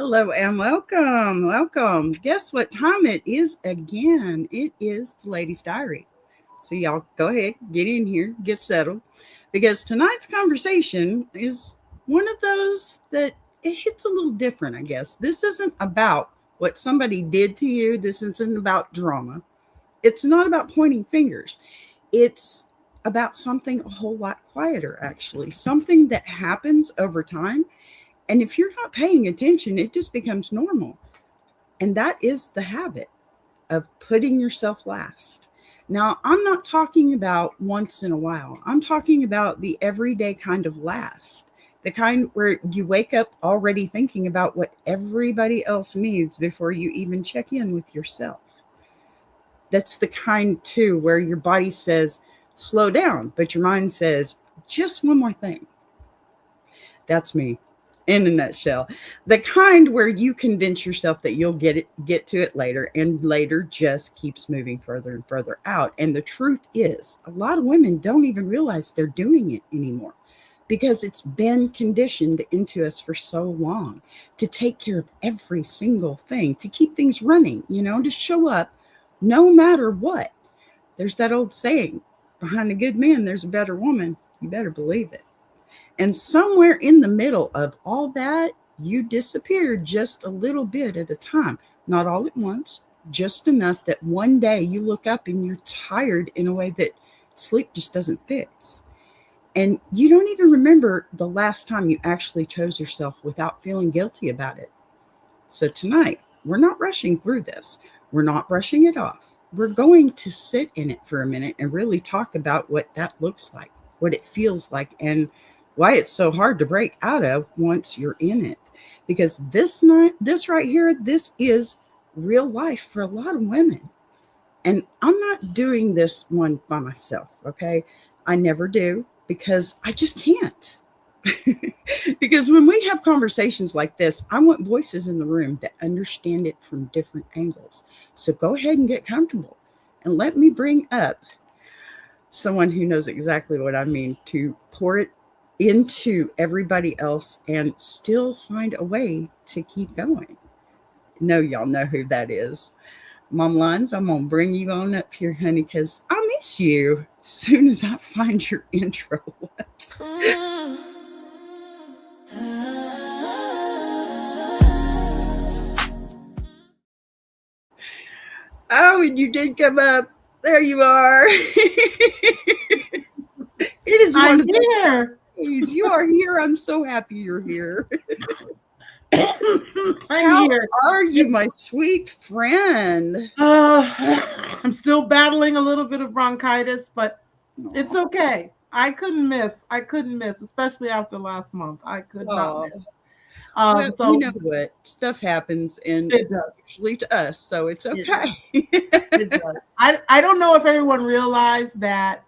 Hello and welcome. Welcome. Guess what time it is again? It is the Ladies' Diary. So, y'all go ahead, get in here, get settled, because tonight's conversation is one of those that it hits a little different, I guess. This isn't about what somebody did to you, this isn't about drama. It's not about pointing fingers. It's about something a whole lot quieter, actually, something that happens over time. And if you're not paying attention, it just becomes normal. And that is the habit of putting yourself last. Now, I'm not talking about once in a while. I'm talking about the everyday kind of last, the kind where you wake up already thinking about what everybody else needs before you even check in with yourself. That's the kind, too, where your body says, slow down, but your mind says, just one more thing. That's me in a nutshell. The kind where you convince yourself that you'll get to it later, and later just keeps moving further and further out. And the truth is, a lot of women don't even realize they're doing it anymore because it's been conditioned into us for so long to take care of every single thing, to keep things running, to show up no matter what. There's that old saying, behind a good man, there's a better woman. You better believe it. And somewhere in the middle of all that, you disappear just a little bit at a time, not all at once, just enough that one day you look up and you're tired in a way that sleep just doesn't fix. And you don't even remember the last time you actually chose yourself without feeling guilty about it. So tonight, we're not rushing through this. We're not brushing it off. We're going to sit in it for a minute and really talk about what that looks like, what it feels like, and why it's so hard to break out of once you're in it. Because this right here, this is real life for a lot of women. And I'm not doing this one by myself, okay? I never do because I just can't. Because when we have conversations like this, I want voices in the room that understand it from different angles. So go ahead and get comfortable and let me bring up someone who knows exactly what I mean to pour it into everybody else and still find a way to keep going. No, y'all know who that is. Mom Lines, I'm going to bring you on up here, honey, because I miss you as soon as I find your intro. Oh, and you did come up. There you are. It is one I'm of the here. days. You are here. I'm so happy you're here. I'm How here. are you, my sweet friend? I'm still battling a little bit of bronchitis, but it's Aw. okay. I couldn't miss. I couldn't miss, especially after last month. I could not Aw. miss. Well, you So know what? Stuff happens, and it does. usually to us, so it's It does. okay. It does. I don't know if everyone realized that.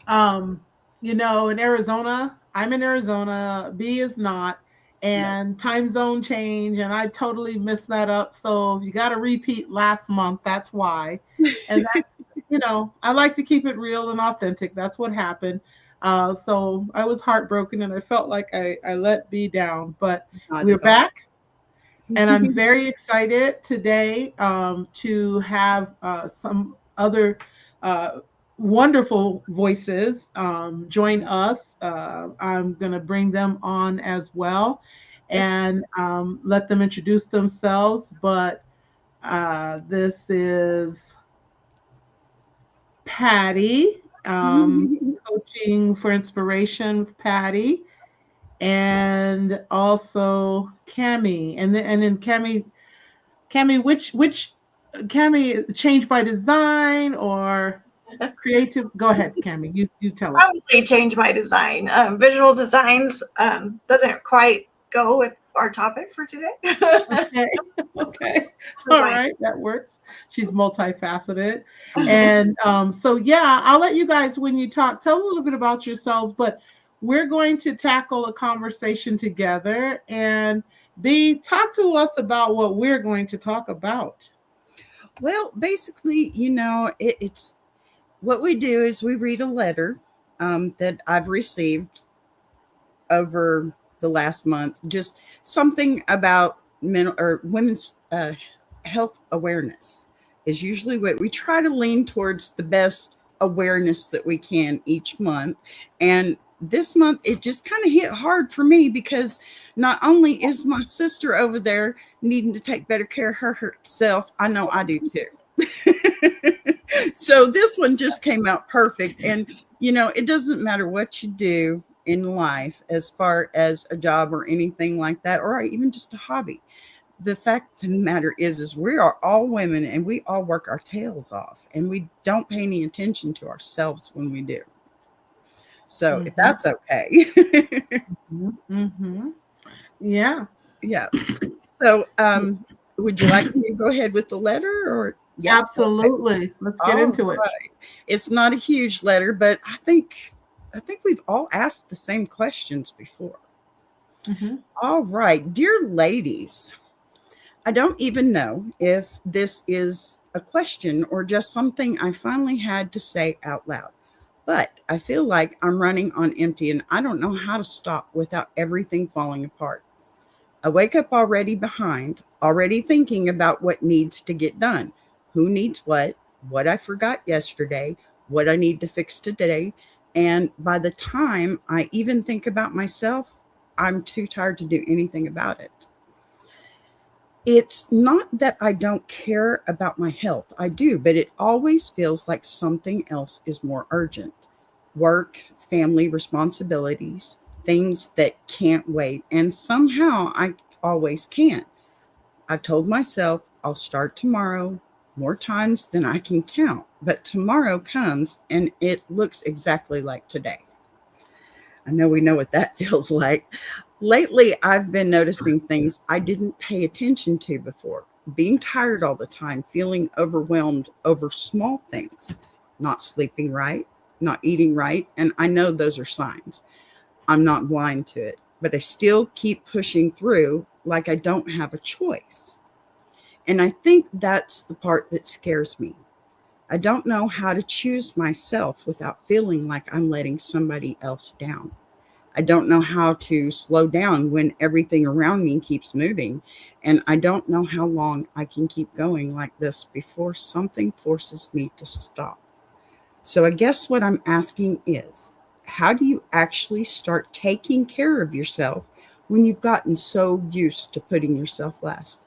Um, in Arizona, I'm in Arizona. B is not, No. and time zone change, and I totally messed that up. So if you got to repeat last month, that's why. And that's I like to keep it real and authentic. That's what happened. So I was heartbroken, and I felt like I let B down, but Not we're at all. back. And I'm very excited today to have some other uh, wonderful voices join us. I'm going to bring them on as well Yes. and let them introduce themselves. But this is Patty, coaching for inspiration with Patty, and also Cami, and then Cami, which Cami, change by design or creative? Go ahead, Cami. You tell us. Probably change my design. Visual designs doesn't quite go with our topic for today. Okay. Okay. All right, that works. She's multifaceted, and so yeah, I'll let you guys when you talk tell a little bit about yourselves, but we're going to tackle a conversation together. And B, talk to us about what we're going to talk about. Well, basically, it's what we do is we read a letter that I've received over the last month, just something about mental or women's health awareness is usually what we try to lean towards, the best awareness that we can each month. And this month it just kind of hit hard for me because not only is my sister over there needing to take better care of herself, I know I do too. So this one just came out perfect. And it doesn't matter what you do in life as far as a job or anything like that, or even just a hobby. The fact of the matter is we are all women and we all work our tails off and we don't pay any attention to ourselves when we do. So if Mhm. that's okay. Mhm. Yeah. Yeah. So would you like me to go ahead with the letter or yeah. Okay. Absolutely. Let's get All into it. right. It's not a huge letter, but I think we've all asked the same questions before. Mhm. All right, dear ladies, I don't even know if this is a question or just something I finally had to say out loud. But I feel like I'm running on empty and I don't know how to stop without everything falling apart. I wake up already behind, already thinking about what needs to get done, who needs what I forgot yesterday, what I need to fix today. And by the time I even think about myself, I'm too tired to do anything about it. It's not that I don't care about my health. I do, but it always feels like something else is more urgent. Work, family responsibilities, things that can't wait. And somehow I always can. I've told myself I'll start tomorrow more times than I can count. But tomorrow comes and it looks exactly like today. I know we know what that feels like. Lately, I've been noticing things I didn't pay attention to before. Being tired all the time, feeling overwhelmed over small things, not sleeping right, not eating right. And I know those are signs. I'm not blind to it, but I still keep pushing through like I don't have a choice. And I think that's the part that scares me. I don't know how to choose myself without feeling like I'm letting somebody else down. I don't know how to slow down when everything around me keeps moving. And I don't know how long I can keep going like this before something forces me to stop. So I guess what I'm asking is, how do you actually start taking care of yourself when you've gotten so used to putting yourself last?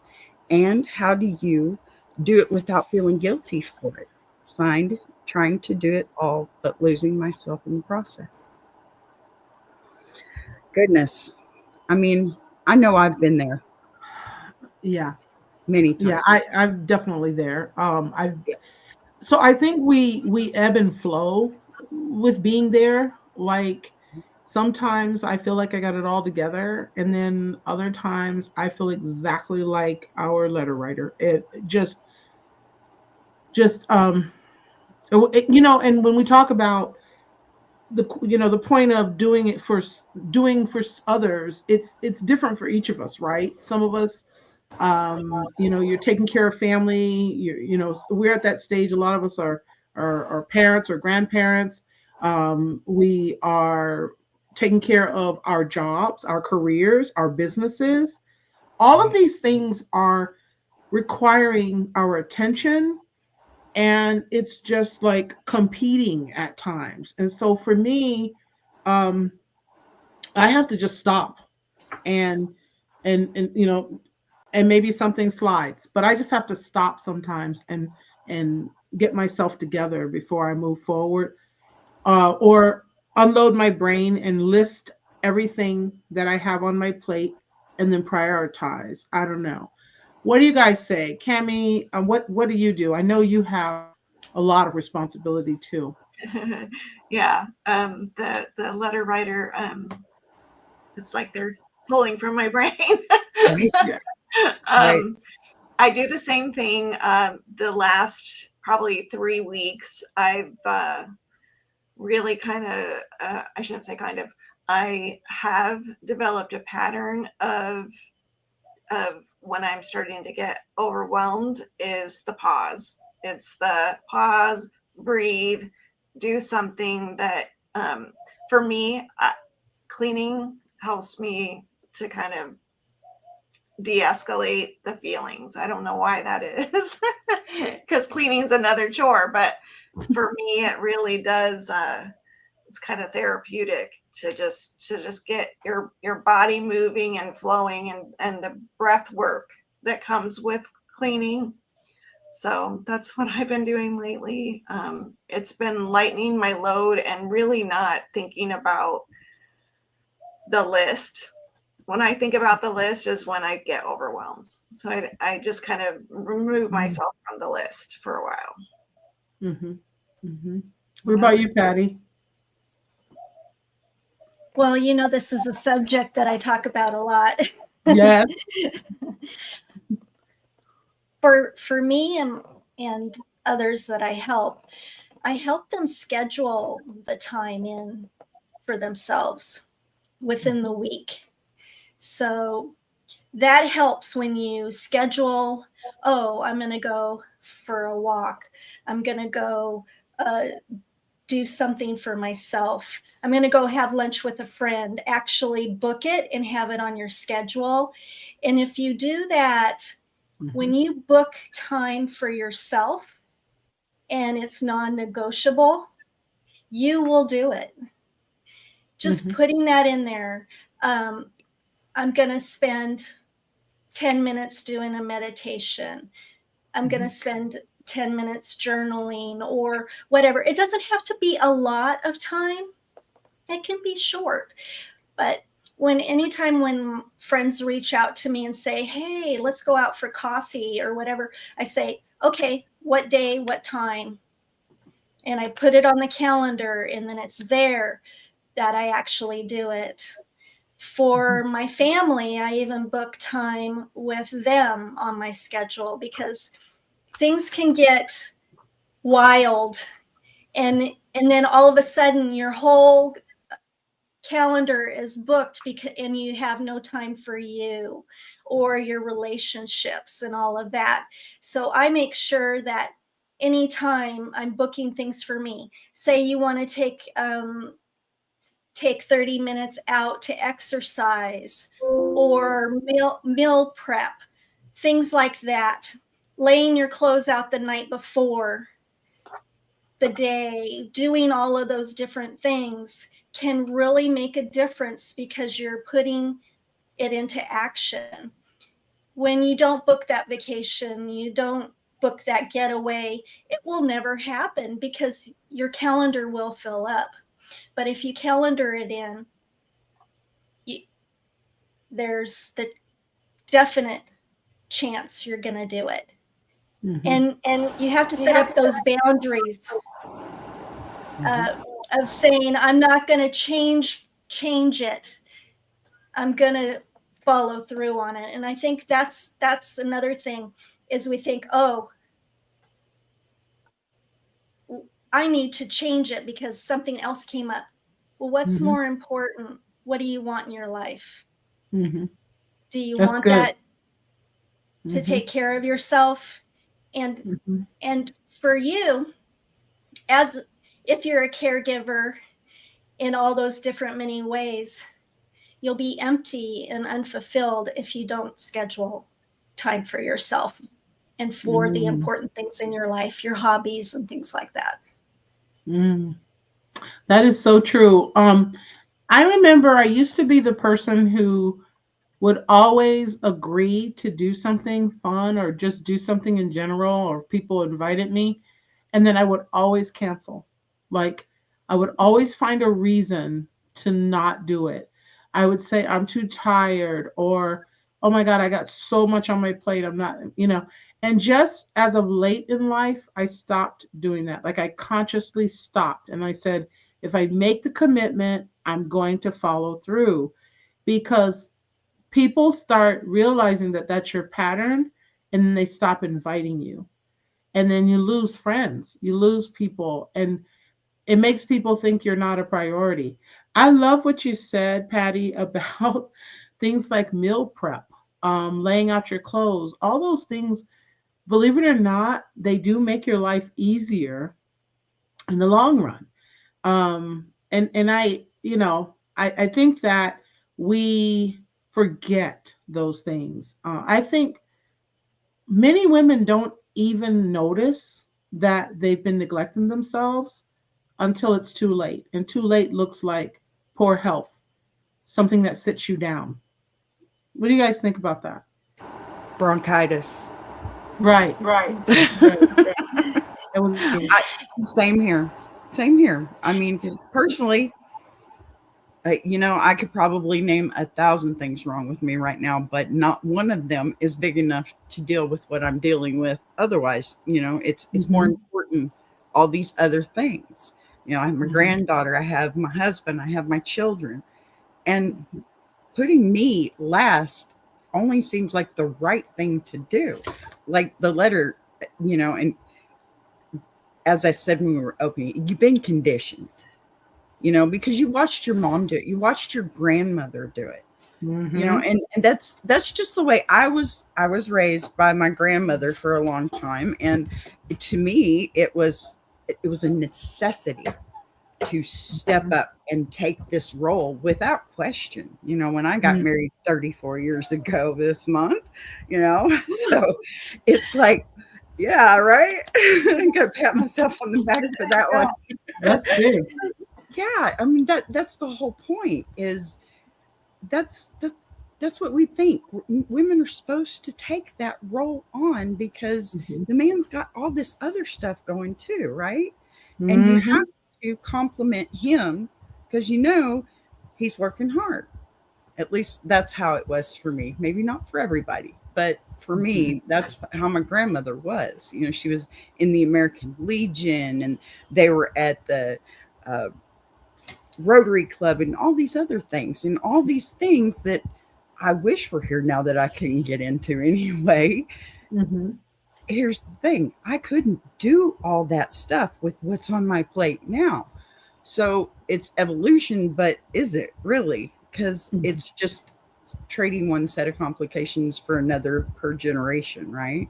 And how do you do it without feeling guilty for it? Signed, trying to do it all, but losing myself in the process. Goodness. I mean, I know I've been there Yeah. many Yeah. times. I'm definitely there. I've Yeah. So I think we ebb and flow with being there. Like sometimes I feel like I got it all together, and then other times I feel exactly like our letter writer. It just and when we talk about the point of doing for others, it's different for each of us, right? Some of us, you're taking care of family. We're at that stage. A lot of us are parents or grandparents. We are taking care of our jobs, our careers, our businesses. All of these things are requiring our attention, and it's just like competing at times. And so for me, um, I have to just stop and and and maybe something slides, but I just have to stop sometimes and get myself together before I move forward, or unload my brain and list everything that I have on my plate and then prioritize. I don't know. What do you guys say, Cami? What do you do? I know you have a lot of responsibility too. Yeah. The letter writer, it's like they're pulling from my brain. Right. Yeah. Right. um, I do the same thing. The last probably 3 weeks, I've really kind of, I shouldn't say kind of, I have developed a pattern of when I'm starting to get overwhelmed is the pause. It's the pause, breathe, do something that, for me, cleaning helps me to kind of de-escalate the feelings. I don't know why that is, because cleaning's another chore, but for me, it really does. It's kind of therapeutic to just get your body moving and flowing, and the breath work that comes with cleaning. So that's what I've been doing lately. It's been lightening my load and really not thinking about the list. When I think about the list is when I get overwhelmed. So I just kind of remove myself from the list for a while. Mm-hmm. Mm-hmm. What about you, Patty? Well, this is a subject that I talk about a lot. Yes. For me and others that I help them schedule the time in for themselves within the week. So that helps when you schedule, oh, I'm going to go for a walk. I'm going to go do something for myself. I'm going to go have lunch with a friend. Actually book it and have it on your schedule. And if you do that, when you book time for yourself and it's non-negotiable, you will do it. Just putting that in there. I'm going to spend 10 minutes doing a meditation. I'm going to spend 10 minutes journaling or whatever. It doesn't have to be a lot of time. It can be short. But anytime when friends reach out to me and say, hey, let's go out for coffee or whatever, I say, okay, what day, what time? And I put it on the calendar, and then it's there that I actually do it. For my family, I even book time with them on my schedule because things can get wild. And then all of a sudden your whole calendar is booked and you have no time for you or your relationships and all of that. So I make sure that anytime I'm booking things for me, say you want to take 30 minutes out to exercise or meal prep, things like that, laying your clothes out the night before the day, doing all of those different things can really make a difference because you're putting it into action. When you don't book that vacation, you don't book that getaway, it will never happen because your calendar will fill up. But if you calendar it in, there's the definite chance you're going to do it. And you have to set up those boundaries of saying, I'm not going to change it. I'm going to follow through on it. And I think that's another thing is we think, oh, I need to change it because something else came up. Well, what's more important? What do you want in your life? Do you want that to take care of yourself? And for you, as if you're a caregiver in all those different many ways, you'll be empty and unfulfilled if you don't schedule time for yourself and for the important things in your life, your hobbies and things like that. That is so true. I remember I used to be the person who would always agree to do something fun or just do something in general, or people invited me, and then I would always cancel. Like I would always find a reason to not do it. I would say I'm too tired, or oh my God, I got so much on my plate. I'm not, and just as of late in life, I stopped doing that. Like I consciously stopped and I said, if I make the commitment, I'm going to follow through, because people start realizing that that's your pattern, and then they stop inviting you. And then you lose friends, you lose people, and it makes people think you're not a priority. I love what you said, Patty, about things like meal prep, laying out your clothes, all those things. Believe it or not, they do make your life easier in the long run. And I think that we forget those things. I think many women don't even notice that they've been neglecting themselves until it's too late. And too late looks like poor health, something that sits you down. What do you guys think about that? Bronchitis. Right, right, right. That was good. Same here. Same here. I mean, personally, I could probably name 1,000 things wrong with me right now, but not one of them is big enough to deal with what I'm dealing with. Otherwise, it's more important. All these other things. I have my granddaughter, I have my husband, I have my children, and putting me last only seems like the right thing to do. Like the letter, and as I said when we were opening, you've been conditioned. Because you watched your mom do it, you watched your grandmother do it, and that's just the way I was raised by my grandmother for a long time. And to me, it was a necessity to step up and take this role without question. When I got married 34 years ago this month, so it's like, yeah, right. I'm gonna pat myself on the back for that one. That's big. Yeah, I mean that's the whole point. Is that's what we think. Women are supposed to take that role on because the man's got all this other stuff going too, right? And you have to compliment him because he's working hard. At least that's how it was for me. Maybe not for everybody, but for me, that's how my grandmother was. She was in the American Legion, and they were at the Rotary Club and all these other things, and all these things that I wish were here now that I couldn't get into anyway. Here's the thing. I couldn't do all that stuff with what's on my plate now. So it's evolution, but is it really? Because it's just trading one set of complications for another per generation, right?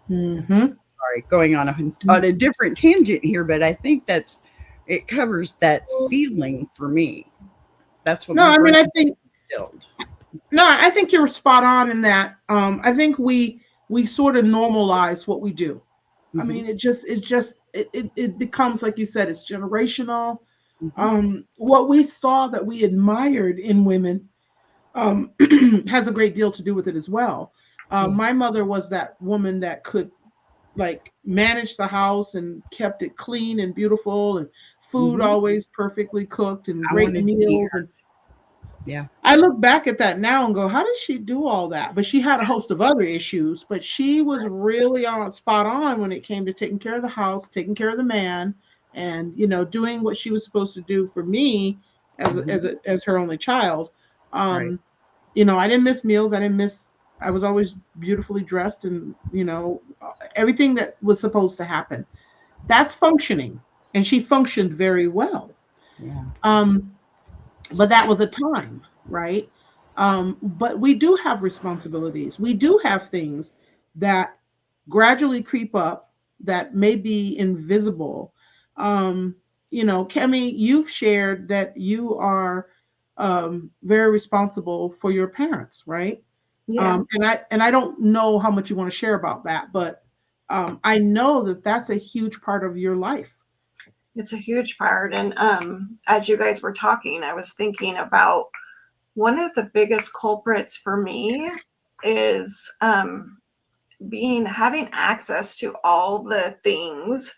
Sorry, going on a different tangent here, but I think it covers that feeling for me. That's what. No, I mean, I think. No, I think you're spot on in that. I think we sort of normalize what we do. I mean, it becomes, like you said, it's generational. What we saw that we admired in women has a great deal to do with it as well. My mother was that woman that could manage the house and kept it clean and beautiful, and food always perfectly cooked and great meals. And I look back at that now and go, how did she do all that? But she had a host of other issues, but she was really spot on when it came to taking care of the house, taking care of the man, and doing what she was supposed to do for me as her only child. I didn't miss meals. I was always beautifully dressed, and everything that was supposed to happen. That's functioning, and she functioned very well. But that was a time, right? But we do have responsibilities. We do have things that gradually creep up that may be invisible. Kemi, you've shared that you are very responsible for your parents, right? Yeah. And I don't know how much you want to share about that, but I know that that's a huge part of your life. It's a huge part. And as you guys were talking, I was thinking about one of the biggest culprits for me is having access to all the things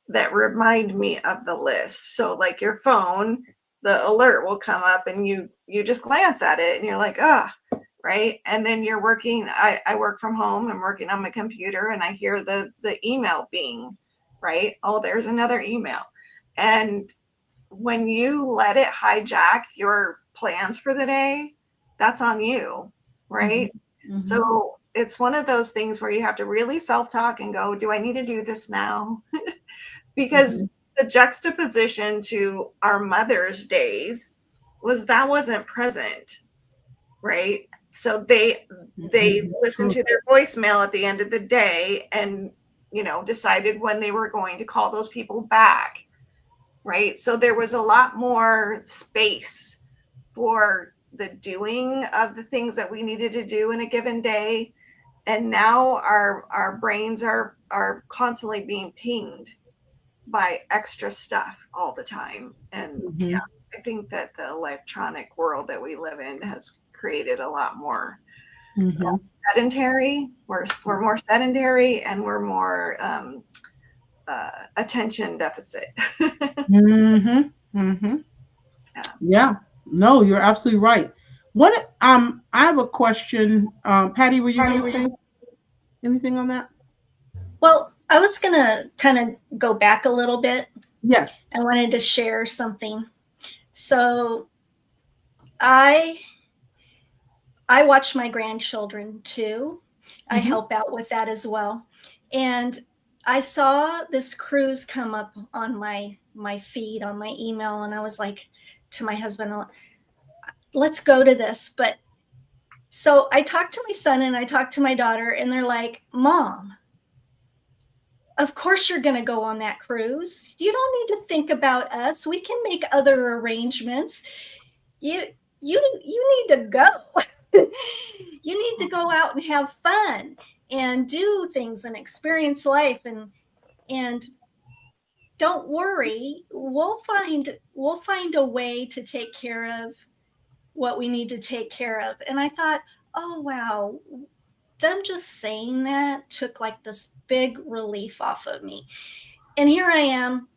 that remind me of the list. So like your phone, the alert will come up and you just glance at it and you're like, right. And then you're working, I work from home, I'm working on my computer, and I hear the email being, right? Oh, there's another email. And when you let it hijack your plans for the day, that's on you, right? So it's one of those things where you have to really self-talk and go, do I need to do this now? Because the juxtaposition to our mother's days wasn't present, right? So they listened to their voicemail at the end of the day and, decided when they were going to call those people back, right? So there was a lot more space for the doing of the things that we needed to do in a given day. And now our brains are constantly being pinged by extra stuff all the time. And yeah, I think that the electronic world that we live in has created a lot more sedentary. We're more sedentary, and we're more attention deficit. Yeah. No, you're absolutely right. What I have a question. Patty, were you going to say anything on that? Well, I was going to kind of go back a little bit. Yes. I wanted to share something. So I watch my grandchildren too. I help out with that as well. And I saw this cruise come up on my feed, on my email, and I was like to my husband, let's go to this. But so I talked to my son and I talked to my daughter, and they're like, Mom, of course you're going to go on that cruise. You don't need to think about us. We can make other arrangements. You need to go. You need to go out and have fun and do things and experience life, and don't worry, we'll find a way to take care of what we need to take care of. And I thought, oh wow, them just saying that took like this big relief off of me. And here I am,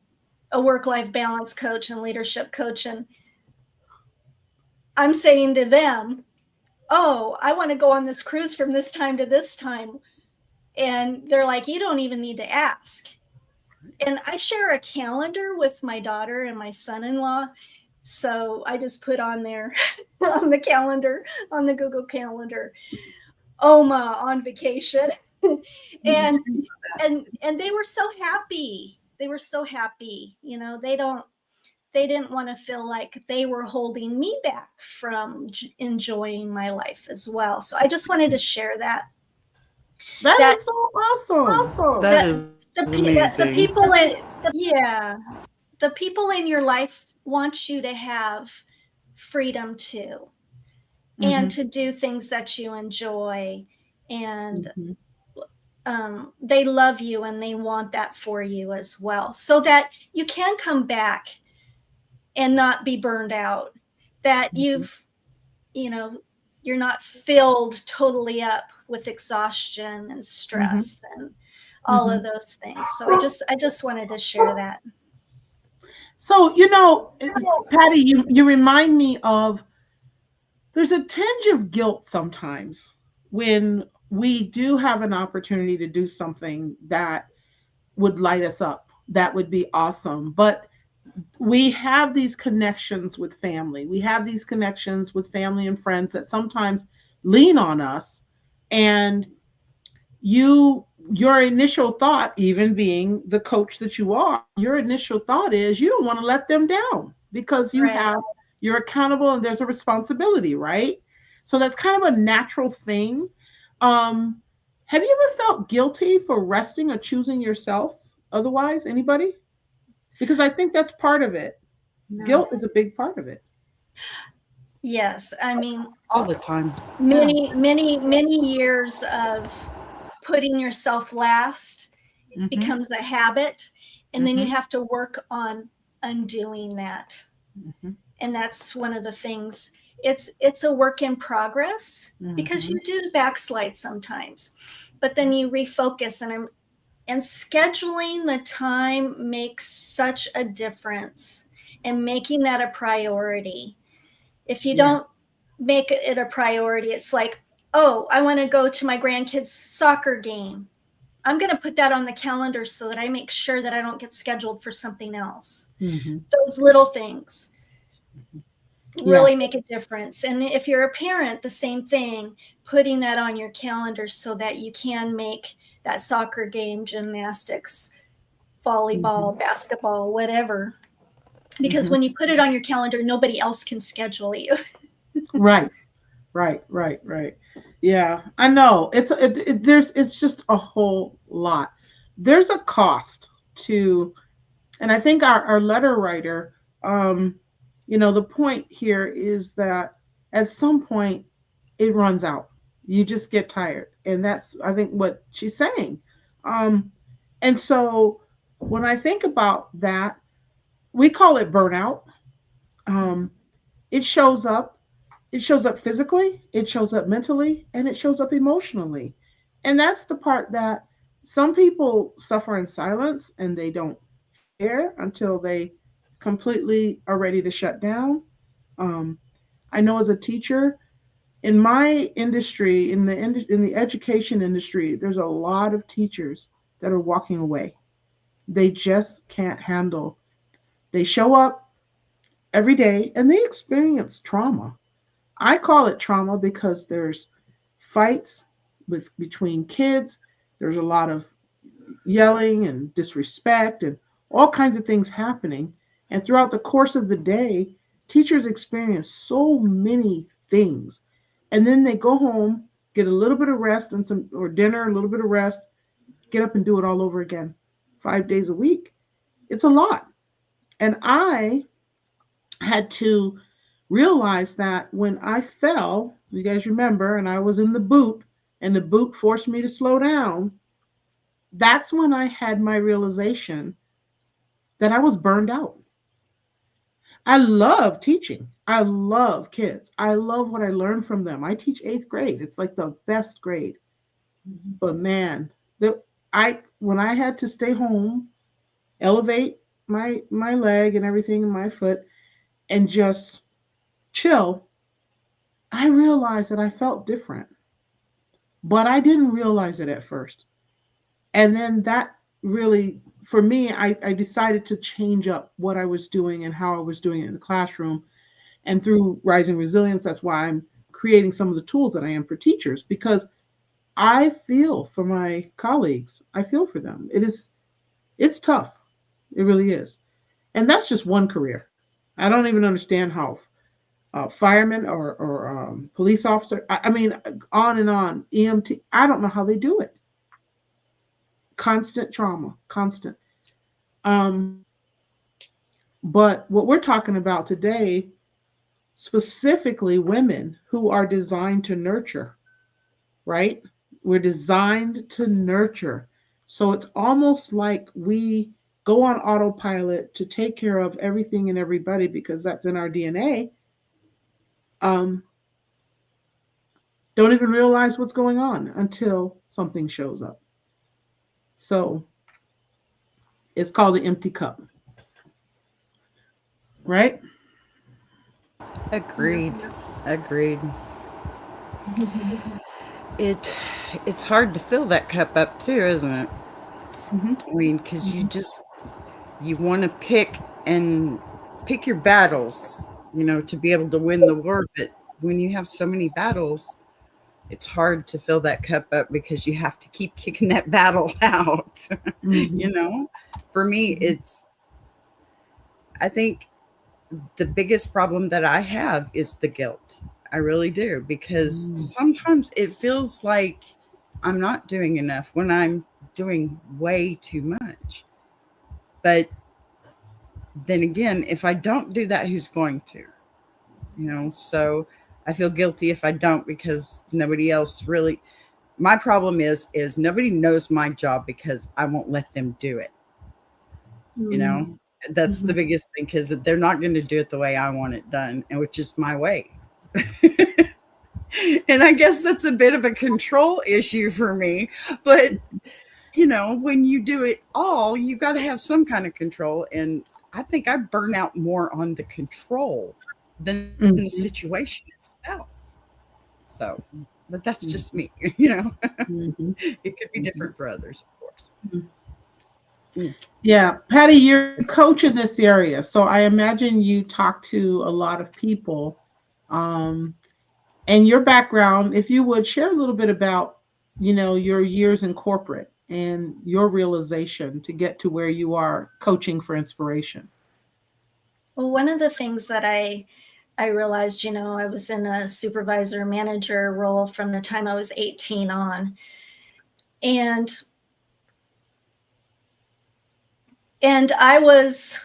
a work-life balance coach and leadership coach, and I'm saying to them, oh, I want to go on this cruise from this time to this time. And they're like, you don't even need to ask. And I share a calendar with my daughter and my son-in-law. So I just put on there on the calendar, on the Google Calendar, Oma on vacation. and they were so happy. They were so happy. You know, they didn't want to feel like they were holding me back from enjoying my life as well. So I just wanted to share that. That is so awesome. That is amazing. The people in your life want you to have freedom too, and to do things that you enjoy, and they love you and they want that for you as well, so that you can come back and not be burned out, that you're not filled totally up with exhaustion and stress and all of those things. So I just wanted to share that. So, Patty, you remind me of, there's a tinge of guilt sometimes when we do have an opportunity to do something that would light us up, that would be awesome. But we have these connections with family. We have these connections with family and friends that sometimes lean on us. And your initial thought, even being the coach that you are, your initial thought is you don't want to let them down, because you're accountable and there's a responsibility, right? So that's kind of a natural thing. Have you ever felt guilty for resting or choosing yourself otherwise? Anybody? Because I think that's part of it. No. Guilt is a big part of it. Yes. I mean, all the time. Many years of putting yourself last becomes a habit. And then you have to work on undoing that. And that's one of the things. It's a work in progress, because you do backslide sometimes, but then you refocus, and scheduling the time makes such a difference, and making that a priority. If you don't make it a priority, it's like, oh, I want to go to my grandkids' soccer game. I'm going to put that on the calendar so that I make sure that I don't get scheduled for something else. Those little things really make a difference. And if you're a parent, the same thing, putting that on your calendar so that you can make that soccer game, gymnastics, volleyball, basketball, whatever. Because when you put it on your calendar, nobody else can schedule you. Right. Yeah, I know. It's just a whole lot. There's a cost to, and I think our letter writer, the point here is that at some point it runs out. You just get tired. And that's, I think, what she's saying. Um, and so when I think about that, we call it burnout. Um, it shows up. It shows up physically, it shows up mentally, and it shows up emotionally. And that's the part that some people suffer in silence and they don't share until they completely are ready to shut down. Um, I know as a teacher, in my industry, in the education industry, there's a lot of teachers that are walking away. They just can't handle. They show up every day and they experience trauma. I call it trauma because there's fights with between kids. There's a lot of yelling and disrespect and all kinds of things happening. And throughout the course of the day, teachers experience so many things. And then they go home, get a little bit of rest and some or dinner, a little bit of rest, get up and do it all over again. 5 days a week. It's a lot. And I had to realize that when I fell, you guys remember, and I was in the boot, and the boot forced me to slow down, that's when I had my realization that I was burned out. I love teaching. I love kids. I love what I learn from them. I teach eighth grade. It's like the best grade. But man, I when I had to stay home, elevate my leg and everything in my foot, and just chill, I realized that I felt different. But I didn't realize it at first. And then that really, for me, I decided to change up what I was doing and how I was doing it in the classroom. And through Rising Resilience, that's why I'm creating some of the tools that I am for teachers, because I feel for my colleagues. I feel for them. It's tough. It really is. And that's just one career. I don't even understand how firemen or police officer, I mean, on and on, EMT, I don't know how they do it. Constant trauma, constant. Um, but what we're talking about today, specifically women who are designed to nurture, right? We're designed to nurture. So it's almost like we go on autopilot to take care of everything and everybody because that's in our DNA. Um, don't even realize what's going on until something shows up. So it's called the empty cup, right? Agreed. Agreed. It it's hard to fill that cup up too, isn't it? Mhm, I mean, because mhm, you want to pick your battles, to be able to win the war. But when you have so many battles, it's hard to fill that cup up because you have to keep kicking that battle out. you mhm, know, for me, mhm, I think the biggest problem that I have is the guilt. I really do, because mhm, sometimes it feels like I'm not doing enough when I'm doing way too much. But then again, if I don't do that, who's going to? So I feel guilty if I don't, because nobody else really. My problem is nobody knows my job because I won't let them do it. You know, mhm, that's the mhm, biggest thing, because they're not going to do it the way I want it done, and which is my way. And I guess that's a bit of a control issue for me. But, when you do it all, you got to have some kind of control. And I think I burn out more on the control than the mhm, situation itself. So, but that's just me, mhm, mhm, It could be different mhm, for others, of course. mhm. Mm. Yeah, Patty, you're a coach in this area, so I imagine you talk to a lot of people. Um, and your background, if you would share a little bit about, your years in corporate and your realization to get to where you are coaching for inspiration. Well, one of the things that I realized, I was in a supervisor manager role from the time I was 18 on. And I was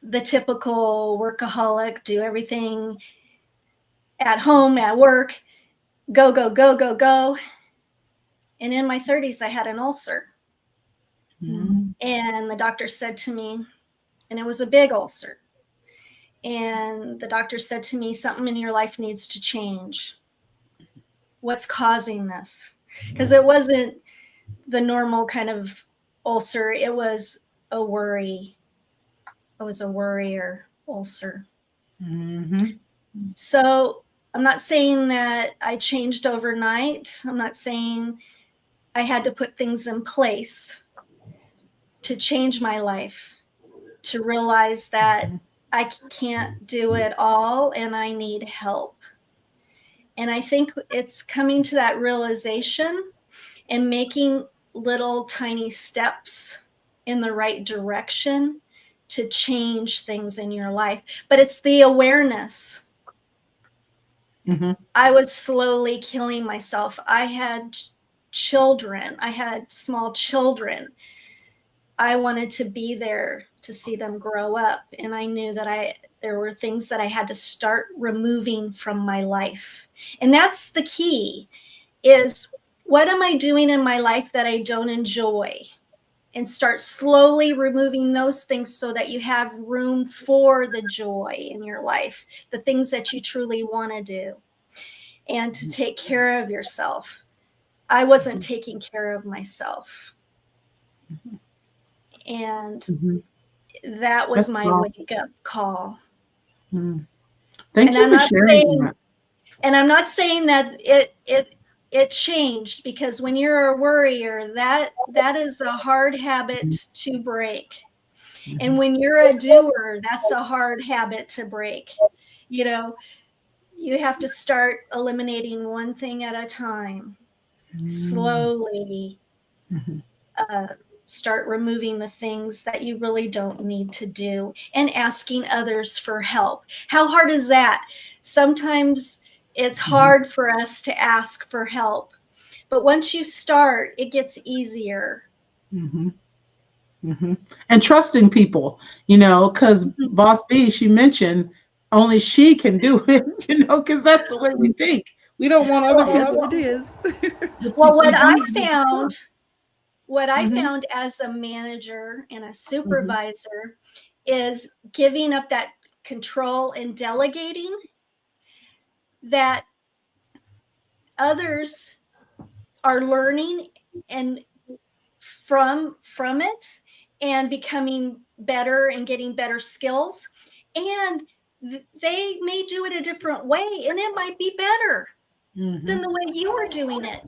the typical workaholic, do everything at home, at work, go, go, go, go, go. And in my 30s, I had an ulcer. Mm. And the doctor said to me, and it was a big ulcer. And the doctor said to me, something in your life needs to change. What's causing this? Because it wasn't the normal kind of ulcer. It was a worry. It was a worrier ulcer. Mm-hmm. So I'm not saying that I changed overnight. I'm not saying I had to put things in place to change my life, to realize that I can't do it all and I need help. And I think it's coming to that realization and making little tiny steps in the right direction to change things in your life. But it's the awareness. Mm-hmm. I was slowly killing myself. I had children. I had small children. I wanted to be there to see them grow up. And I knew that there were things that I had to start removing from my life. And that's the key, is what am I doing in my life that I don't enjoy? And start slowly removing those things so that you have room for the joy in your life, the things that you truly want to do, and to take care of yourself. I wasn't taking care of myself. And that was my wake-up call. Thank you for sharing that. And I'm not saying that it changed, because when you're a worrier, that is a hard habit to break. And when you're a doer, that's a hard habit to break. You know, you have to start eliminating one thing at a time, slowly. Start removing the things that you really don't need to do, and asking others for help. How hard is that? Sometimes it's hard for us to ask for help, but once you start, it gets easier. And trusting people, because Boss B, she mentioned only she can do it, because that's the way we think. We don't want other people. Yes, it is. Well, what I found as a manager and a supervisor is giving up that control and delegating, that others are learning and from it and becoming better and getting better skills, and they may do it a different way and it might be better than the way you were doing it.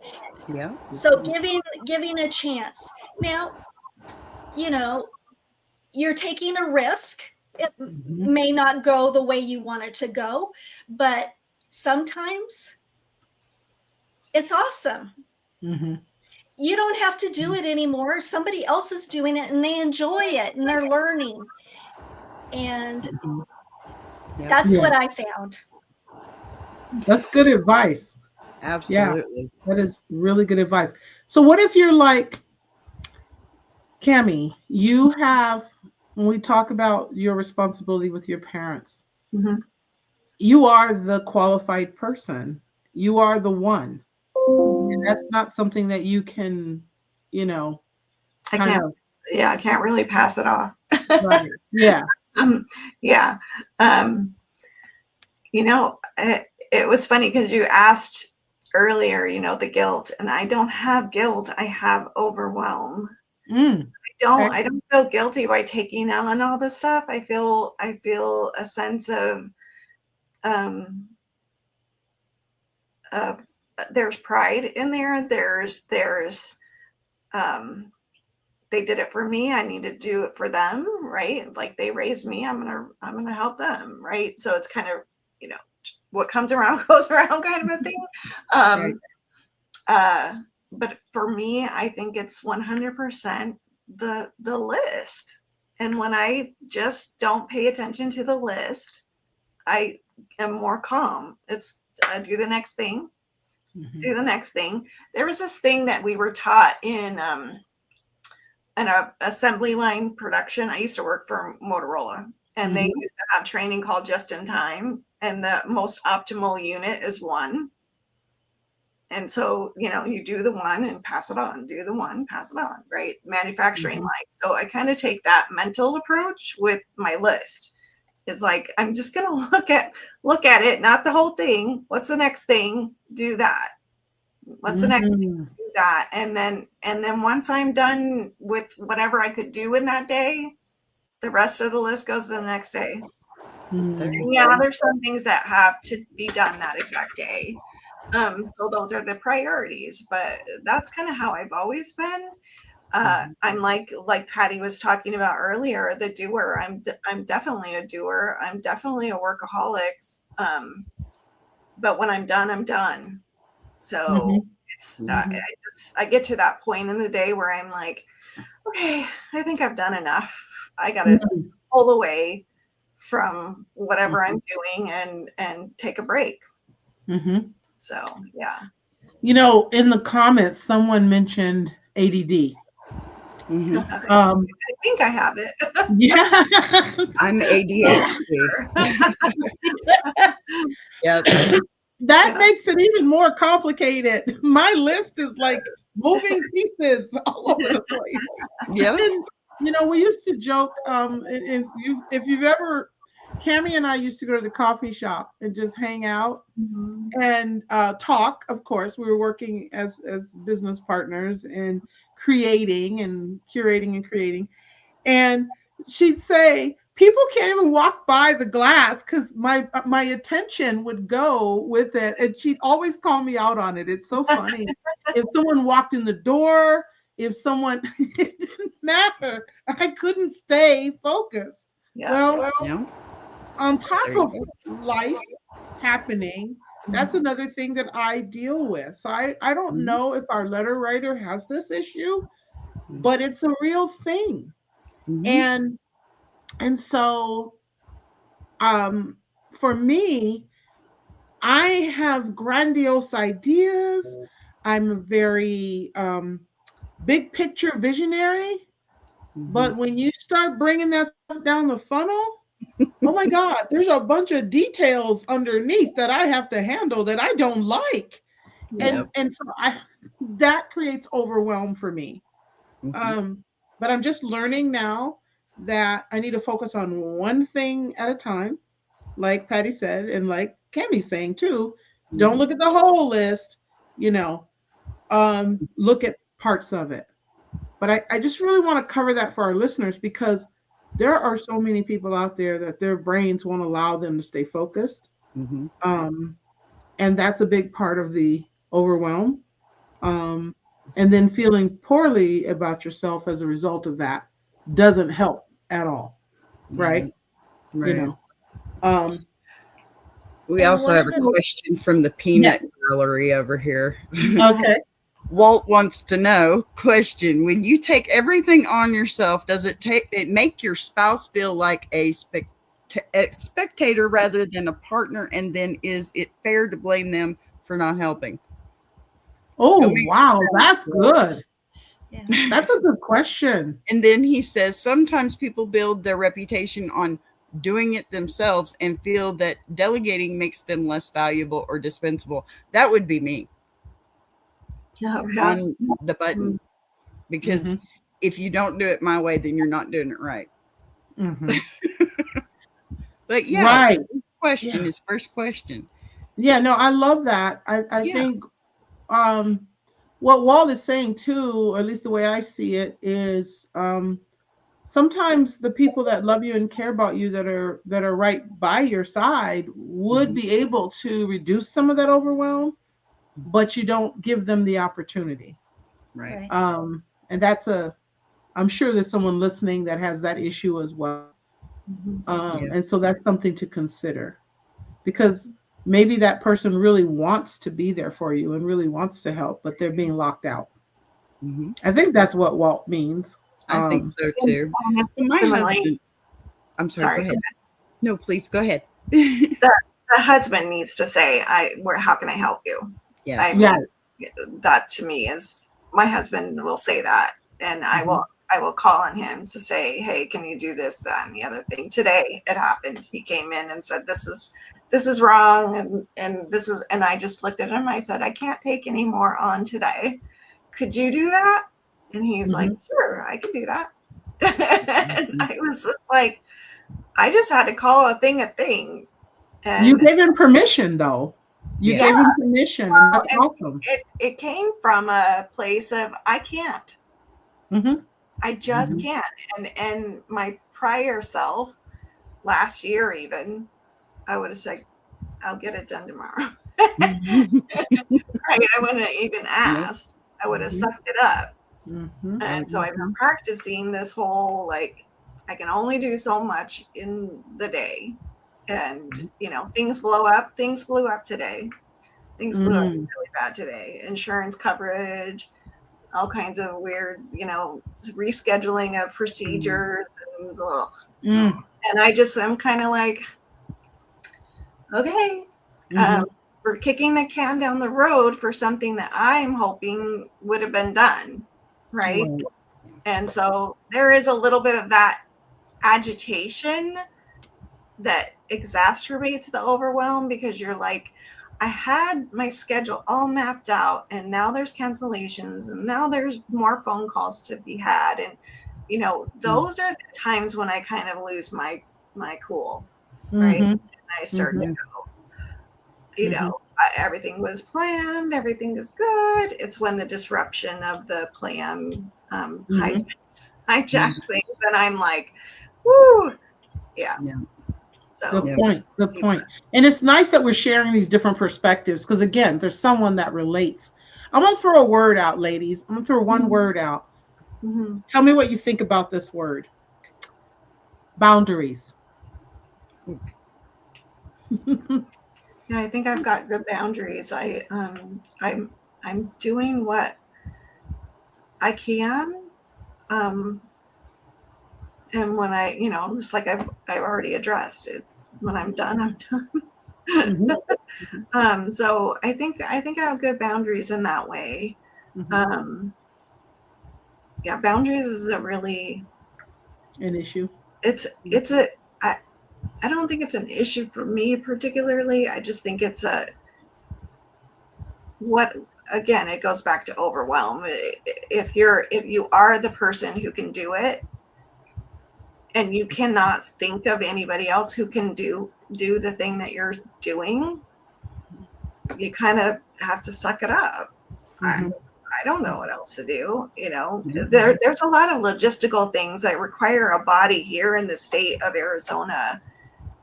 Yeah. So giving a chance. Now, you're taking a risk. It may not go the way you want it to go, but sometimes it's awesome. You don't have to do it anymore. Somebody else is doing it and they enjoy it and they're learning. And that's what I found. That's good advice. Absolutely. Yeah, that is really good advice. So what if you're like, Cammie, when we talk about your responsibility with your parents, you are the qualified person. You are the one. And that's not something that you can, I can't really pass it off. Right. Yeah. It was funny because you asked earlier, the guilt, and I don't have guilt. I have overwhelm. I don't feel guilty by taking on all this stuff. I feel a sense of there's pride in there. There's they did it for me. I need to do it for them, right? Like they raised me. I'm gonna help them, right? So it's kind of, what comes around goes around kind of a thing. But for me, I think it's 100% the list. And when I just don't pay attention to the list, I am more calm. It's do the next thing. Do the next thing. There was this thing that we were taught in an assembly line production. I used to work for Motorola, and they used to have training called Just in Time. and the most optimal unit is 1. And so, you do the 1 and pass it on, do the 1, pass it on, right? Manufacturing like. So I kind of take that mental approach with my list. It's like, I'm just going to look at it, not the whole thing. What's the next thing? Do that. What's the next thing? Do that. And then once I'm done with whatever I could do in that day, the rest of the list goes to the next day. And yeah, there's some things that have to be done that exact day. So those are the priorities, but that's kind of how I've always been. I'm like Patty was talking about earlier, the doer. I'm definitely a doer. I'm definitely a workaholic. But when I'm done, I'm done. So it's I get to that point in the day where I'm like, okay, I think I've done enough. I got to pull away from whatever I'm doing and take a break. So, yeah. In the comments, someone mentioned ADD. I think I have it. Yeah. I'm ADHD. Yep. That makes it even more complicated. My list is like moving pieces all over the place. Yeah. And, we used to joke, if you've ever, Cammie and I used to go to the coffee shop and just hang out and talk. Of course, we were working as business partners and creating and curating and creating. And she'd say, people can't even walk by the glass because my attention would go with it. And she'd always call me out on it. It's so funny. If someone walked in the door, it didn't matter. I couldn't stay focused. Yeah. Well, on top of life happening, that's another thing that I deal with. So I don't know if our letter writer has this issue, but it's a real thing. And so for me, I have grandiose ideas. I'm a very big picture visionary. But when you start bringing that stuff down the funnel, oh my God, there's a bunch of details underneath that I have to handle that I don't like. And so that creates overwhelm for me. But I'm just learning now that I need to focus on one thing at a time, like Patty said, and like Cammie's saying too. Don't look at the whole list, look at parts of it. But I just really want to cover that for our listeners because there are so many people out there that their brains won't allow them to stay focused. And that's a big part of the overwhelm. And then feeling poorly about yourself as a result of that doesn't help at all. Right? Right. We also have a question from the peanut gallery over here. Okay. Walt wants to know, question, when you take everything on yourself, does it make your spouse feel like a spectator rather than a partner? And then is it fair to blame them for not helping? Oh, wow. That's good. Yeah. That's a good question. And then he says, sometimes people build their reputation on doing it themselves and feel that delegating makes them less valuable or dispensable. That would be me. On the button, because if you don't do it my way, then you're not doing it right. But question is first question. Yeah, no, I love that. I think what Walt is saying too, or at least the way I see it, is sometimes the people that love you and care about you that are right by your side would be able to reduce some of that overwhelm, but you don't give them the opportunity. Right. And that's I'm sure there's someone listening that has that issue as well. And so that's something to consider, because maybe that person really wants to be there for you and really wants to help, but they're being locked out. I think that's what Walt means. I think so too. My husband, I'm sorry. Go ahead. No, please go ahead. The husband needs to say, how can I help you? Yes. That to me is, my husband will say that, and I will call on him to say, hey, can you do this, that, and the other thing? Today it happened. He came in and said, this this is wrong. And I just looked at him. I said, I can't take any more on today. Could you do that? And he's like, sure, I can do that. And I was just like, I just had to call a thing. And you gave him permission, though. You gave him permission, and that's awesome. It came from a place of, I can't. I just can't. And my prior self, last year even, I would have said, I'll get it done tomorrow. Right? I wouldn't have even asked. I would have sucked it up. And so I've been practicing this whole, like, I can only do so much in the day. And, you know, things blew up today. Things blew up really bad today. Insurance coverage, all kinds of weird, you know, rescheduling of procedures and and I'm kind of like, okay, we're kicking the can down the road for something that I'm hoping would have been done. Right. And so there is a little bit of that agitation that exacerbates the overwhelm, because you're like, I had my schedule all mapped out, and now there's cancellations, and now there's more phone calls to be had. And, you know, those are the times when I kind of lose my cool. Right. And I start to go, you know, everything was planned. Everything is good. It's when the disruption of the plan hijacks things. And I'm like, whoo. Yeah. So, Good point. And it's nice that we're sharing these different perspectives, because again, there's someone that relates. I'm going to throw a word out, ladies. I'm going to throw one word out. Tell me what you think about this word. Boundaries. Yeah, I think I've got good boundaries. I'm doing what I can. And when I, you know, just like I've already addressed, it's when I'm done, I'm done. So I think I have good boundaries in that way. Yeah, boundaries is a really an issue. I don't think it's an issue for me particularly. I just think it's again, it goes back to overwhelm. If you are the person who can do it, and you cannot think of anybody else who can do the thing that you're doing, you kind of have to suck it up. I don't know what else to do. You know, there's a lot of logistical things that require a body here in the state of Arizona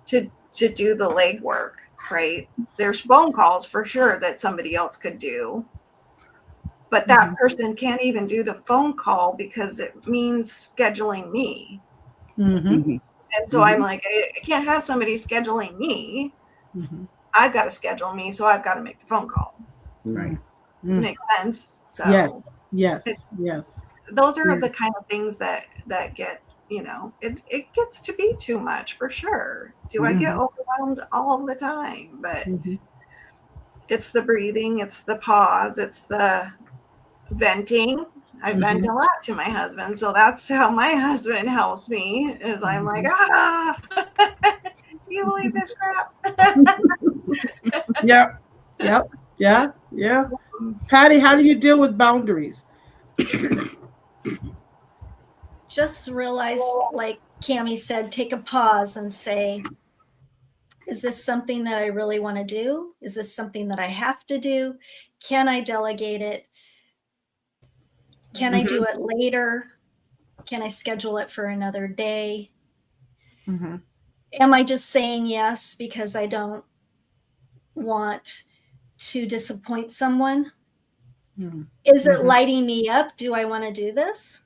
to do the legwork, right? There's phone calls for sure that somebody else could do, but that person can't even do the phone call because it means scheduling me. And so I'm like, I can't have somebody scheduling me. I've got to schedule me, so I've got to make the phone call. Right. Makes sense. So yes. Those are the kind of things that get, you know, it gets to be too much for sure. Do I get overwhelmed all the time? But it's the breathing, it's the pause, it's the venting. I vent a lot to my husband, so that's how my husband helps me. Is I'm like, do you believe this crap? Yeah. Patty, how do you deal with boundaries? Just realize, like Cammie said, take a pause and say, is this something that I really want to do? Is this something that I have to do? Can I delegate it? Can I do it later? Can I schedule it for another day? Am I just saying yes because I don't want to disappoint someone? Is it lighting me up? Do I want to do this?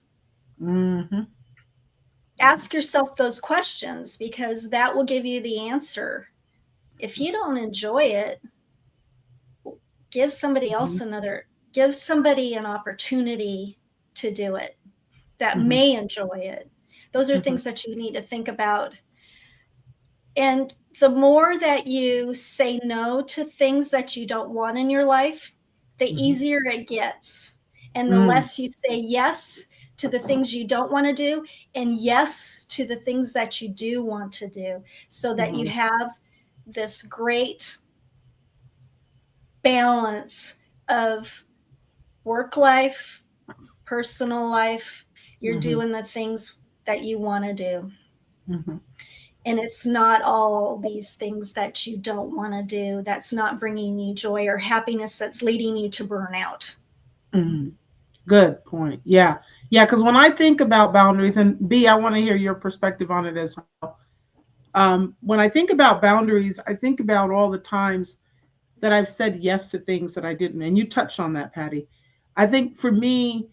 Ask yourself those questions, because that will give you the answer. If you don't enjoy it, give somebody else give somebody an opportunity to do it that may enjoy it. Those are things that you need to think about. And the more that you say no to things that you don't want in your life, the easier it gets. And the less you say yes to the things you don't want to do, and yes to the things that you do want to do, so that you have this great balance of work life, personal life. You're doing the things that you want to do. And it's not all these things that you don't want to do. That's not bringing you joy or happiness. That's leading you to burnout. Good point. Yeah. Yeah. Because when I think about boundaries, and B, I want to hear your perspective on it as well. When I think about boundaries, I think about all the times that I've said yes to things that I didn't. And you touched on that, Patty. I think for me,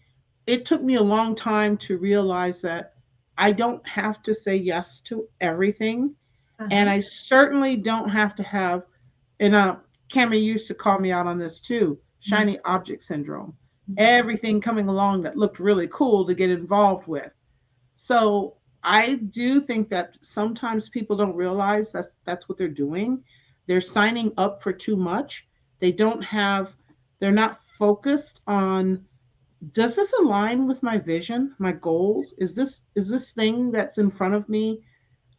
it took me a long time to realize that I don't have to say yes to everything. And I certainly don't have to have, and Cameron used to call me out on this too, shiny object syndrome. Everything coming along that looked really cool to get involved with. So I do think that sometimes people don't realize that's what they're doing. They're signing up for too much. They're not focused on, does this align with my vision, my goals? Is this thing that's in front of me?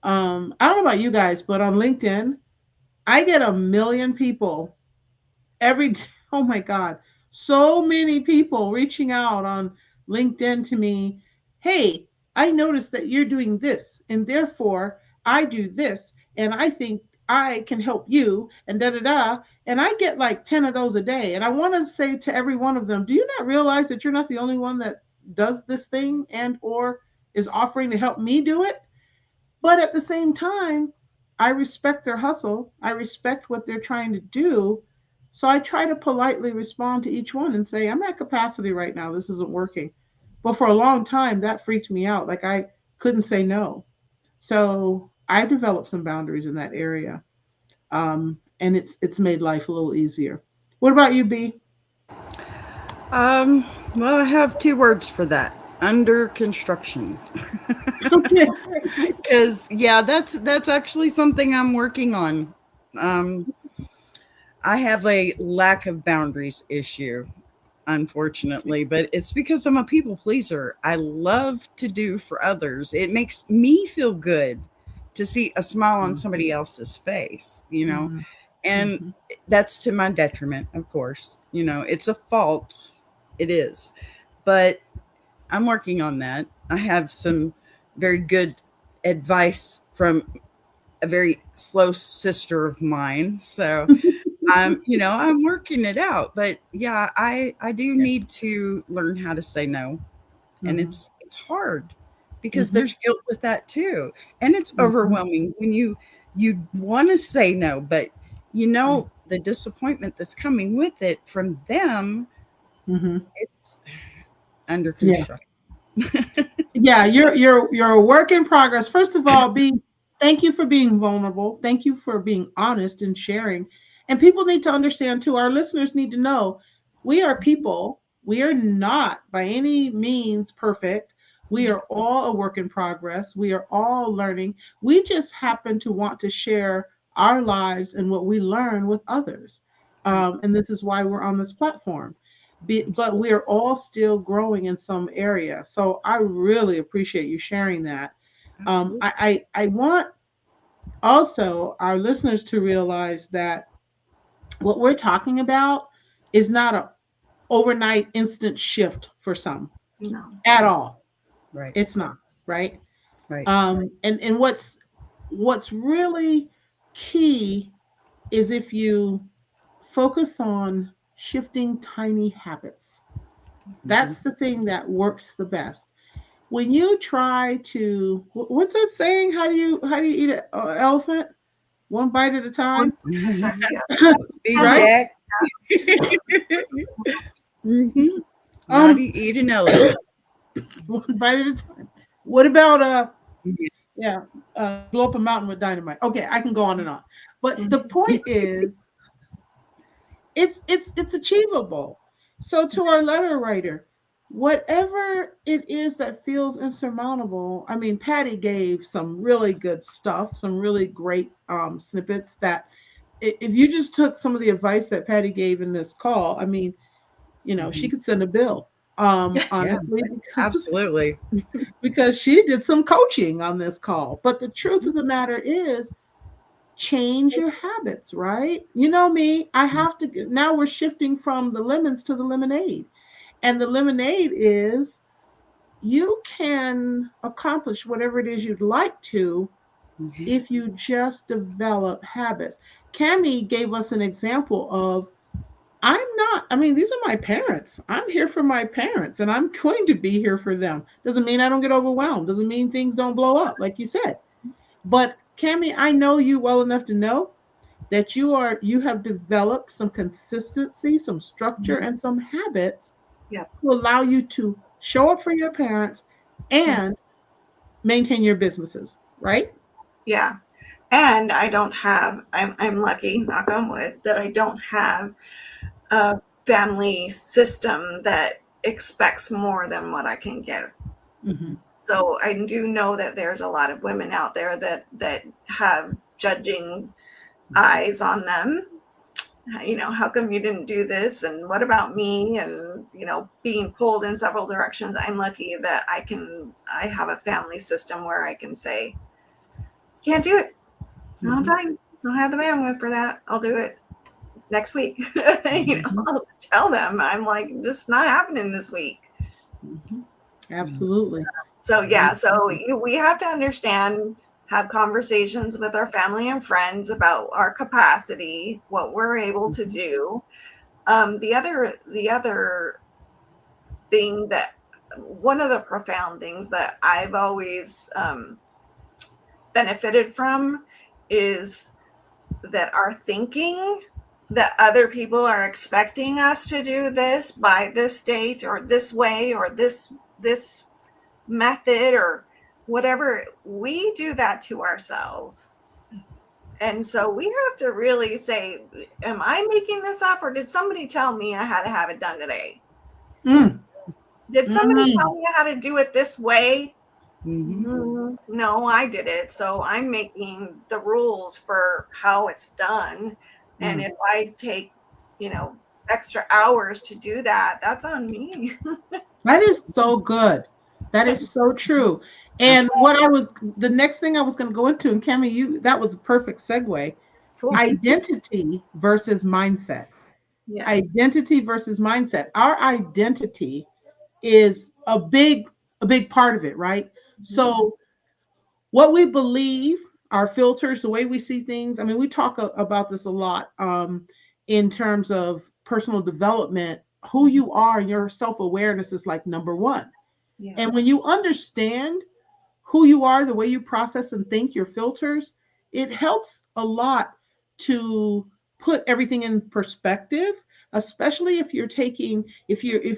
I don't know about you guys, but on LinkedIn, I get 1 million people every day. Oh my God. So many people reaching out on LinkedIn to me. Hey, I noticed that you're doing this, and therefore I do this, and I think I can help you, and da da da. And I get like 10 of those a day. And I want to say to every one of them, do you not realize that you're not the only one that does this thing and or is offering to help me do it? But at the same time, I respect their hustle. I respect what they're trying to do. So I try to politely respond to each one and say, I'm at capacity right now. This isn't working. But for a long time, that freaked me out. Like I couldn't say no. So I developed some boundaries in that area. And it's made life a little easier. What about you, B? Well, I have 2 words for that. Under construction. Okay. Because that's actually something I'm working on. I have a lack of boundaries issue, unfortunately, but it's because I'm a people pleaser. I love to do for others. It makes me feel good to see a smile on somebody else's face, and that's to my detriment, of course. It's a fault. It is. But I'm working on that. I have some very good advice from a very close sister of mine. So I'm working it out. But yeah, I do need to learn how to say no. And it's hard because there's guilt with that too. And it's overwhelming when you want to say no, but the disappointment that's coming with it from them, it's under construction. Yeah, you're a work in progress. First of all, thank you for being vulnerable. Thank you for being honest and sharing. And people need to understand too, our listeners need to know, we are people. We are not by any means perfect. We are all a work in progress. We are all learning. We just happen to want to share our lives and what we learn with others. And this is why we're on this platform. But we are all still growing in some area. So I really appreciate you sharing that. I want also our listeners to realize that what we're talking about is not an overnight instant shift for some. No. At all. Right. It's not, right? Right. And what's really key is if you focus on shifting tiny habits. That's the thing that works the best. When you try to, what's that saying? How do you eat an elephant? One bite at a time. Right? How do you eat an elephant? One bite at a time. What about blow up a mountain with dynamite? Okay, I can go on and on. But the point is, it's achievable. So to our letter writer, whatever it is that feels insurmountable, I mean, Patty gave some really good stuff, some really great snippets that if you just took some of the advice that Patty gave in this call, I mean, she could send a bill. Honestly, absolutely. Because she did some coaching on this call. But the truth of the matter is, change your habits, right? You know me, I have to, now we're shifting from the lemons to the lemonade. And the lemonade is you can accomplish whatever it is you'd like to Mhm. if you just develop habits. Cami gave us an example of I'm not, I mean, these are my parents. I'm here for my parents and I'm going to be here for them. Doesn't mean I don't get overwhelmed. Doesn't mean things don't blow up, like you said. But Cami, I know you well enough to know that you have developed some consistency, some structure, and some habits Yeah. to allow you to show up for your parents and maintain your businesses, right? Yeah. And I don't have, I'm lucky, knock on wood, that I don't have a family system that expects more than what I can give. Mm-hmm. So I do know that there's a lot of women out there that have judging eyes on them. You know, how come you didn't do this? And what about me? And, you know, being pulled in several directions. I'm lucky that I have a family system where I can say, can't do it. I don't have time. I don't have the bandwidth for that. I'll do it next week. You know, Mm-hmm. I'll just tell them, I'm like, just not happening this week. Mm-hmm. Absolutely. So yeah, so we have to understand, have conversations with our family and friends about our capacity, what we're able to do. The other thing that one of the profound things that I've always benefited from is that our thinking that other people are expecting us to do this by this date or this way or this method or whatever, we do that to ourselves. And so we have to really say, am I making this up or did somebody tell me I had to have it done today? Mm. Did somebody Mm. tell me how to do it this way? Mhm. No, I did it. So I'm making the rules for how it's done. And Mm. if I take, you know, extra hours to do that, that's on me. That is so good. That is so true. And Absolutely. what I was, the next thing I was going to go into, and Cami, that was a perfect segue. Cool. Identity versus mindset. Yeah. Identity versus mindset. Our identity is a big part of it, right? So what we believe, our filters, the way we see things. I mean, we talk about this a lot in terms of personal development. Who you are, your self awareness is like number one. Yeah. And when you understand who you are, the way you process and think, your filters, it helps a lot to put everything in perspective, especially if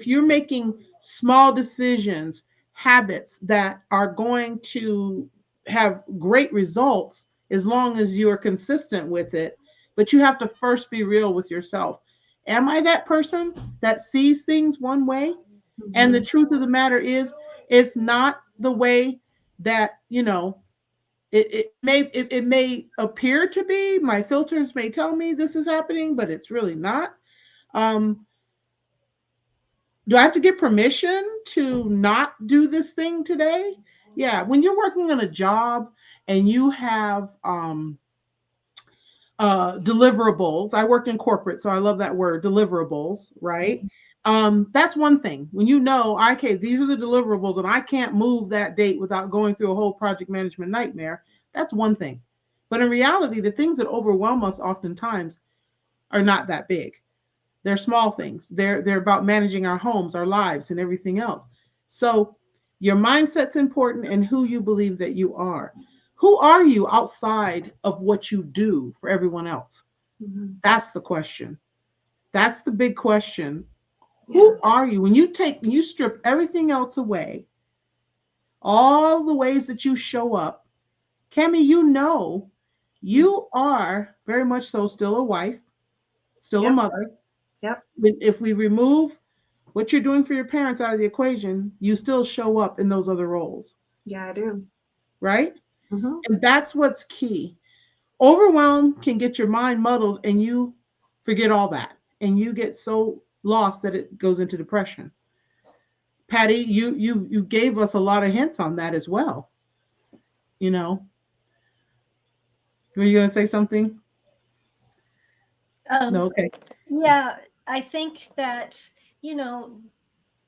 you're making small decisions, habits that are going to have great results as long as you are consistent with it. But you have to first be real with yourself. Am I that person that sees things one way? And the Mhm. truth of the matter is, it's not the way that, it may appear to be. My filters may tell me this is happening, but it's really not. Um, do I have to get permission to not do this thing today? Yeah, when you're working on a job and you have deliverables. I worked in corporate, so I love that word, deliverables, right? That's one thing. When you know, okay, these are the deliverables, and I can't move that date without going through a whole project management nightmare. That's one thing. But in reality, the things that overwhelm us oftentimes are not that big. They're small things. They're about managing our homes, our lives, and everything else. So your mindset's important and who you believe that you are. Who are you outside of what you do for everyone else? Mhm. That's the question. That's the big question. Yeah. Who are you? When you strip everything else away, all the ways that you show up, Cami, you are very much so still a wife, still a Yep. mother. Yep. If we remove what you're doing for your parents out of the equation, you still show up in those other roles, Yeah, I do. right? Mm-hmm. And that's what's key. Overwhelm can get your mind muddled and you forget all that. And you get so lost that it goes into depression. Patty, you gave us a lot of hints on that as well. You know, Were you going to say something? Um, No, okay. yeah, I think that, you know,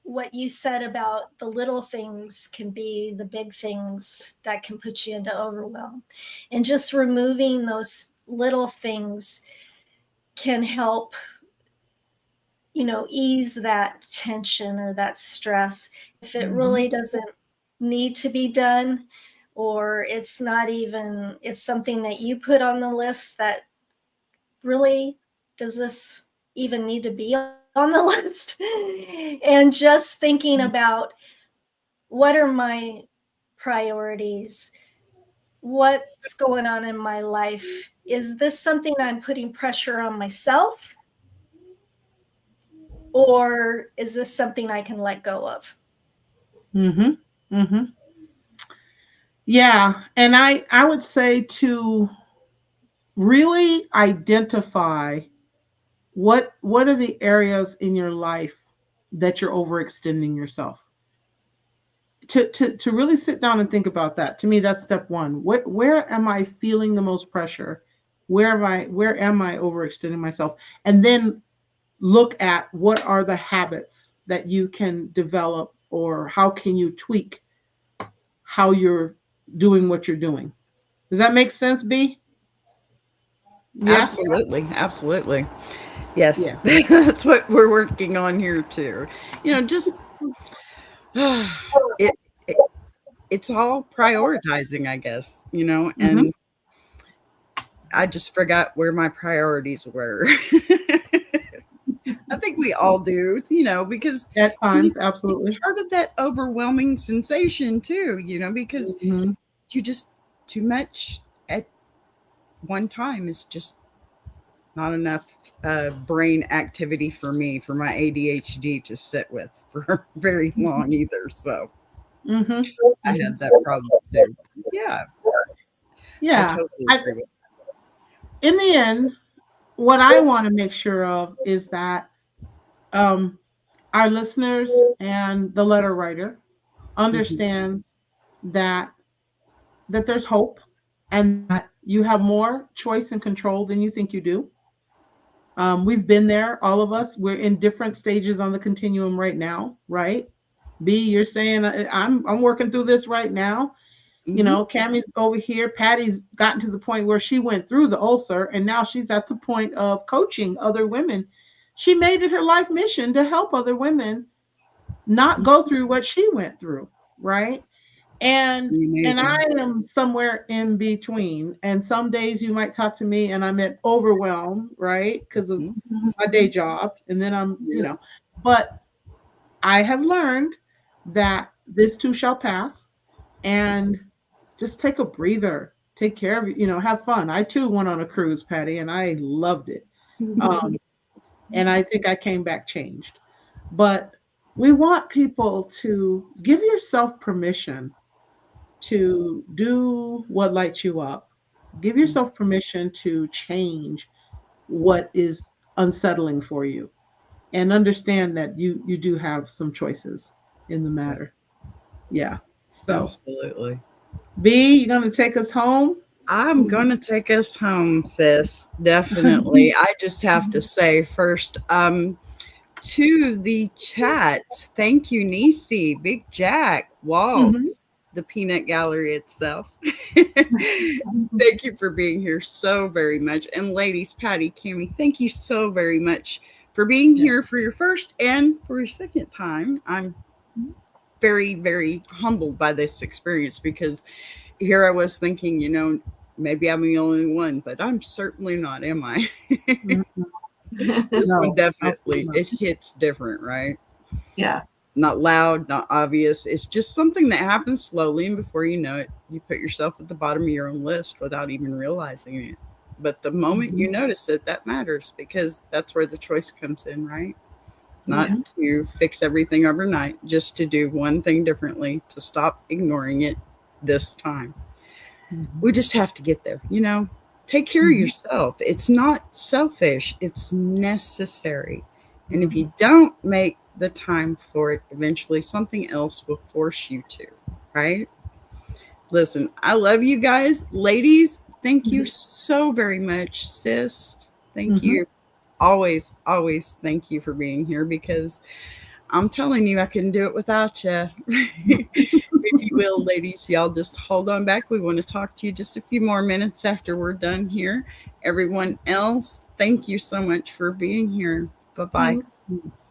what you said about the little things can be the big things that can put you into overwhelm. And just removing those little things can help, ease that tension or that stress. If it really doesn't need to be done, or it's not even, it's something that you put on the list that really, does this even need to be on the list? And just thinking about, what are my priorities? What's going on in my life? Is this something I'm putting pressure on myself? Or is this something I can let go of? Mm-hmm. Mm-hmm. Yeah. And I would say to really identify what are the areas in your life that you're overextending yourself. To really sit down and think about that. To me, that's step one. Where am I feeling the most pressure? Where am I overextending myself? And then look at what are the habits that you can develop, or how can you tweak how you're doing what you're doing. Does that make sense, B? Yeah? Absolutely. Absolutely. Yes. Yeah. That's what we're working on here too. Just it, it it's all prioritizing, I guess, Mm-hmm. and I just forgot where my priorities were. I think we all do, because At times, it's absolutely. part of that overwhelming sensation too, because Mm-hmm. you just too much at one time is just not enough brain activity for me, for my ADHD to sit with for very long either. So Mm-hmm. I Mm-hmm. had that problem too. Yeah, I Yeah. totally I, agree with in the end, what I want to make sure of is that um, our listeners and the letter writer that. Mhm. understands that there's hope, and that you have more choice and control than you think you do. We've been there, all of us. We're in different stages on the continuum right now, right? B, you're saying I'm working through this right now. Mhm. Cammie's over here. Patty's gotten to the point where she went through the ulcer, and now she's at the point of coaching other women. She made it her life mission to help other women not go through what she went through, right? And I Amazing. am somewhere in between. And some days you might talk to me and I'm at overwhelm, right? Because of Mhm. my day job. And then Yeah. but I have learned that this too shall pass, and just take a breather, take care of have fun. I too went on a cruise, Patty, and I loved it. Um, and I think I came back changed. But we want people to give yourself permission to do what lights you up. Give yourself permission to change what is unsettling for you, and understand that you do have some choices in the matter. Yeah. So, Absolutely. B, you going to take us home? I'm gonna take us home, sis. Definitely. I just have to say first, to the chat, thank you, Nisi, Big Jack, Walt, Mhm. the Peanut Gallery itself. Thank you for being here so very much. And ladies, Patty, Cammie, thank you so very much for being Yeah. here for your first and for your second time. I'm very, very humbled by this experience because here I was thinking, maybe I'm the only one, but I'm certainly not, am I? Mhm. This one No, absolutely definitely, not. it hits different, right? Yeah. Not loud, not obvious. It's just something that happens slowly, and before you know it, you put yourself at the bottom of your own list without even realizing it. But the moment you Mhm. notice it, that matters because that's where the choice comes in, right? Not Mhm. to fix everything overnight, just to do one thing differently, to stop ignoring it this time. Mhm. We just have to get there, Take care of Mhm. yourself. It's not selfish, it's necessary. And if Mhm. you don't make the time for it, eventually something else will force you to, right? Listen, I love you guys. Ladies, Thank you so very much, sis. Thank you. Always, always thank you for being here, because I'm telling you, I couldn't do it without you. If you will, ladies, y'all just hold on back. We want to talk to you just a few more minutes after we're done here. Everyone else, thank you so much for being here. Bye-bye. Thanks.